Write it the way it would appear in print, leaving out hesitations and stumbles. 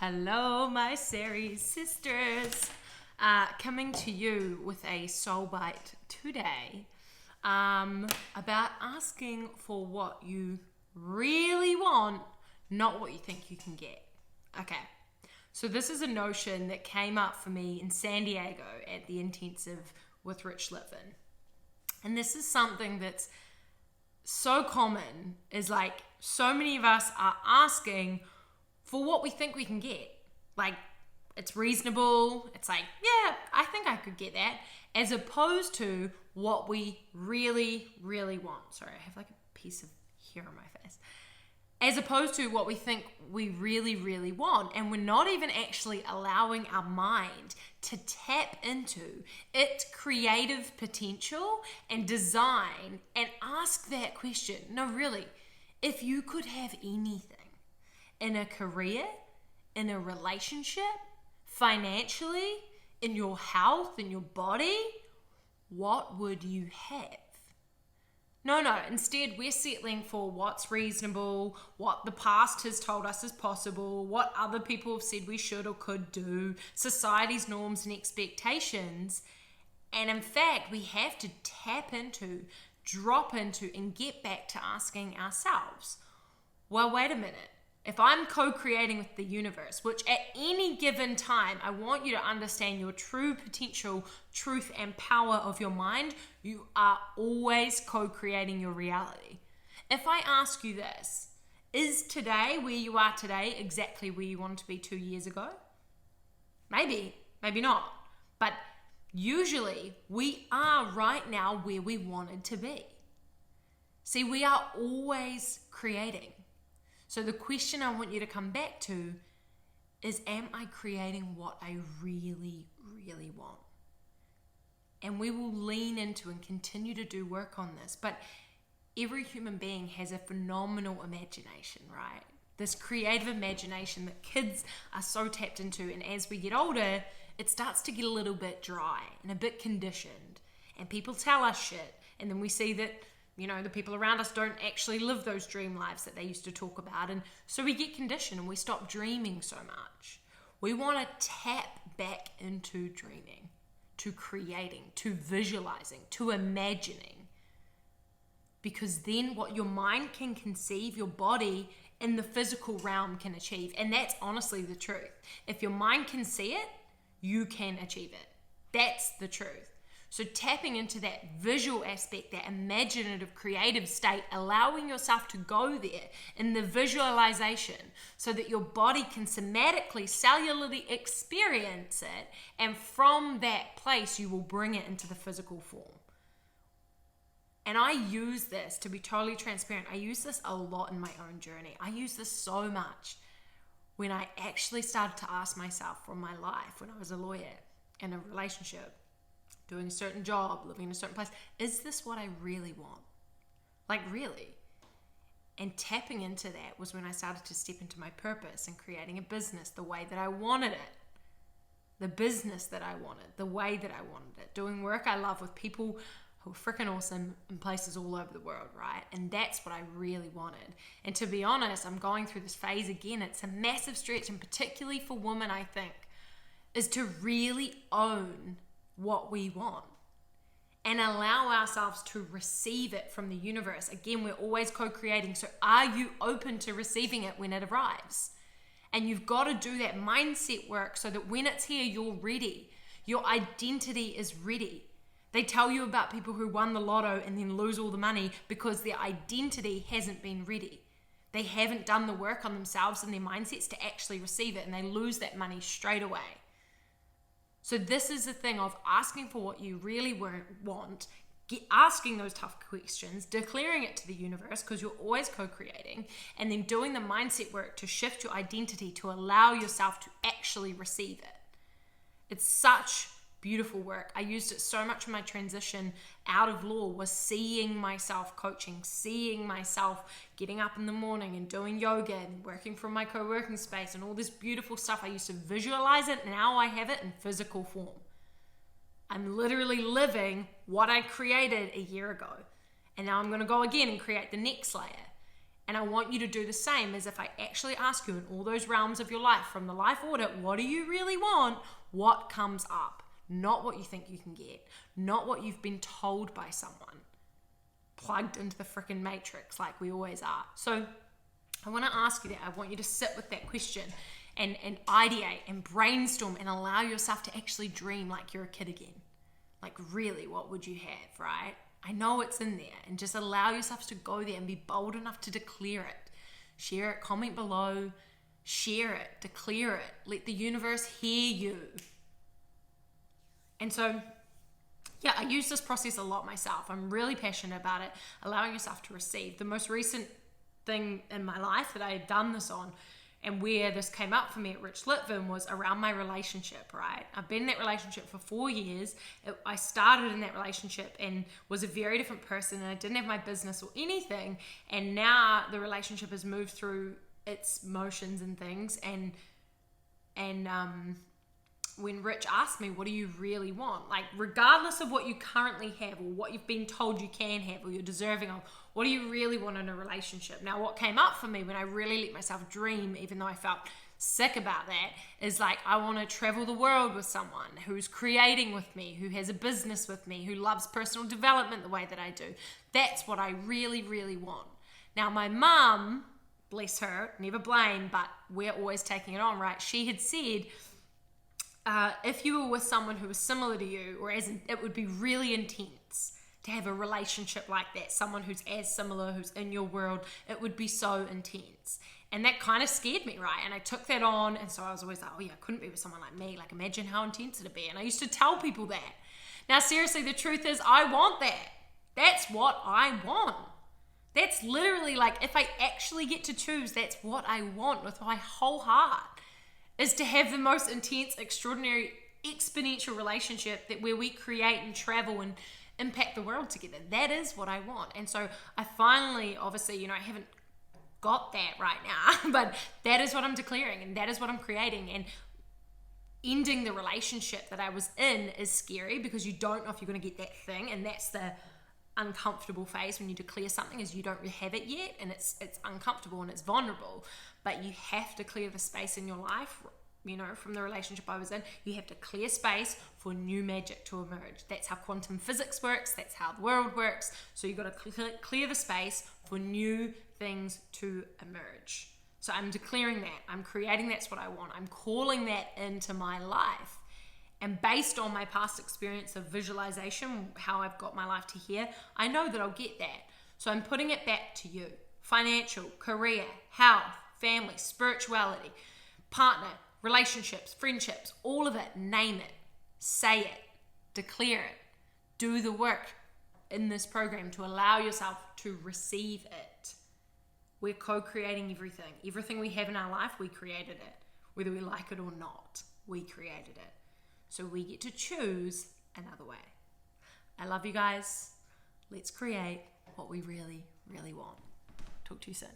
Hello, my series sisters. Coming to you with a soul bite today about asking for what you really want, not what you think you can get. Okay, so this is a notion that came up for me in San Diego at the intensive with Rich Litvin. And this is something that's so common, is like so many of us are asking for what we think we can get. Like, it's reasonable. It's like, yeah, I think I could get that. As opposed to what we really, really want. Sorry, I have like a piece of hair on my face. As opposed to what we think we really, really want. And we're not even actually allowing our mind to tap into its creative potential and design and ask that question. No, really, if you could have anything, in a career, in a relationship, financially, in your health, in your body, what would you have? No, instead we're settling for what's reasonable, what the past has told us is possible, what other people have said we should or could do, society's norms and expectations. And in fact, we have to tap into, drop into, and get back to asking ourselves, well, wait a minute. If I'm co-creating with the universe, which at any given time, I want you to understand your true potential, truth, and power of your mind, you are always co-creating your reality. If I ask you this, is today where you are today exactly where you wanted to be 2 years ago? Maybe, maybe not. But usually we are right now where we wanted to be. See, we are always creating. So the question I want you to come back to is, am I creating what I really, really want? And we will lean into and continue to do work on this. But every human being has a phenomenal imagination, right? This creative imagination that kids are so tapped into. And as we get older, it starts to get a little bit dry and a bit conditioned. And people tell us shit. And then we see that the people around us don't actually live those dream lives that they used to talk about. And so we get conditioned and we stop dreaming so much. We want to tap back into dreaming, to creating, to visualizing, to imagining. Because then what your mind can conceive, your body in the physical realm can achieve. And that's honestly the truth. If your mind can see it, you can achieve it. That's the truth. So tapping into that visual aspect, that imaginative, creative state, allowing yourself to go there in the visualization so that your body can somatically, cellularly experience it. And from that place, you will bring it into the physical form. And I use this, to be totally transparent, I use this a lot in my own journey. I use this so much when I actually started to ask myself for my life, when I was a lawyer in a relationship, doing a certain job, living in a certain place. Is this what I really want? Like, really? And tapping into that was when I started to step into my purpose and creating a business the way that I wanted it. The business that I wanted, the way that I wanted it. Doing work I love with people who are freaking awesome in places all over the world, right? And that's what I really wanted. And to be honest, I'm going through this phase again. It's a massive stretch, and particularly for women, I think, is to really own what we want and allow ourselves to receive it from the universe. Again, we're always co-creating. So are you open to receiving it when it arrives? And you've got to do that mindset work so that when it's here, you're ready. Your identity is ready. They tell you about people who won the lotto and then lose all the money because their identity hasn't been ready. They haven't done the work on themselves and their mindsets to actually receive it, and they lose that money straight away. So this is the thing of asking for what you really want, asking those tough questions, declaring it to the universe because you're always co-creating, and then doing the mindset work to shift your identity to allow yourself to actually receive it. It's such beautiful work. I used it so much in my transition out of law, was seeing myself coaching, seeing myself getting up in the morning and doing yoga and working from my co-working space and all this beautiful stuff. I used to visualize it. Now I have it in physical form. I'm literally living what I created a year ago. And now I'm going to go again and create the next layer. And I want you to do the same as if I actually ask you in all those realms of your life, from the life audit, what do you really want? What comes up? Not what you think you can get, not what you've been told by someone, plugged into the freaking matrix like we always are. So I want to ask you that. I want you to sit with that question and ideate and brainstorm and allow yourself to actually dream like you're a kid again. Like, really, what would you have, right? I know it's in there, and just allow yourself to go there and be bold enough to declare it. Share it, comment below, share it, declare it. Let the universe hear you. And so, yeah, I use this process a lot myself. I'm really passionate about it, allowing yourself to receive. The most recent thing in my life that I had done this on, and where this came up for me at Rich Litvin, was around my relationship, right? I've been in that relationship for 4 years. I started in that relationship and was a very different person, and I didn't have my business or anything. And now the relationship has moved through its motions and things. And when Rich asked me, what do you really want? Like, regardless of what you currently have or what you've been told you can have or you're deserving of, what do you really want in a relationship? Now, what came up for me when I really let myself dream, even though I felt sick about that, is like, I want to travel the world with someone who's creating with me, who has a business with me, who loves personal development the way that I do. That's what I really, really want. Now, my mum, bless her, never blame, but we're always taking it on, right? She had said, if you were with someone who was similar to you, or as in, it would be really intense to have a relationship like that, someone who's as similar, who's in your world, it would be so intense. And that kind of scared me, right? And I took that on, and so I was always like, oh yeah, I couldn't be with someone like me. Like, imagine how intense it'd be. And I used to tell people that. Now, seriously, the truth is, I want that. That's what I want. That's literally, like, if I actually get to choose, that's what I want with my whole heart. Is to have the most intense, extraordinary, exponential relationship that where we create and travel and impact the world together. That is what I want. And so I finally, obviously, I haven't got that right now, but that is what I'm declaring, and that is what I'm creating. And ending the relationship that I was in is scary, because you don't know if you're going to get that thing, and that's the uncomfortable phase when you declare something, is you don't really have it yet, and it's uncomfortable and it's vulnerable. But you have to clear the space in your life, from the relationship I was in. You have to clear space for new magic to emerge. That's how quantum physics works. That's how the world works. So you've got to clear the space for new things to emerge. So I'm declaring that. I'm creating that's what I want. I'm calling that into my life. And based on my past experience of visualization, how I've got my life to here, I know that I'll get that. So I'm putting it back to you. Financial, career, health, family, spirituality, partner, relationships, friendships, all of it. Name it. Say it. Declare it. Do the work in this program to allow yourself to receive it. We're co-creating everything. Everything we have in our life, we created it. Whether we like it or not, we created it. So we get to choose another way. I love you guys. Let's create what we really, really want. Talk to you soon.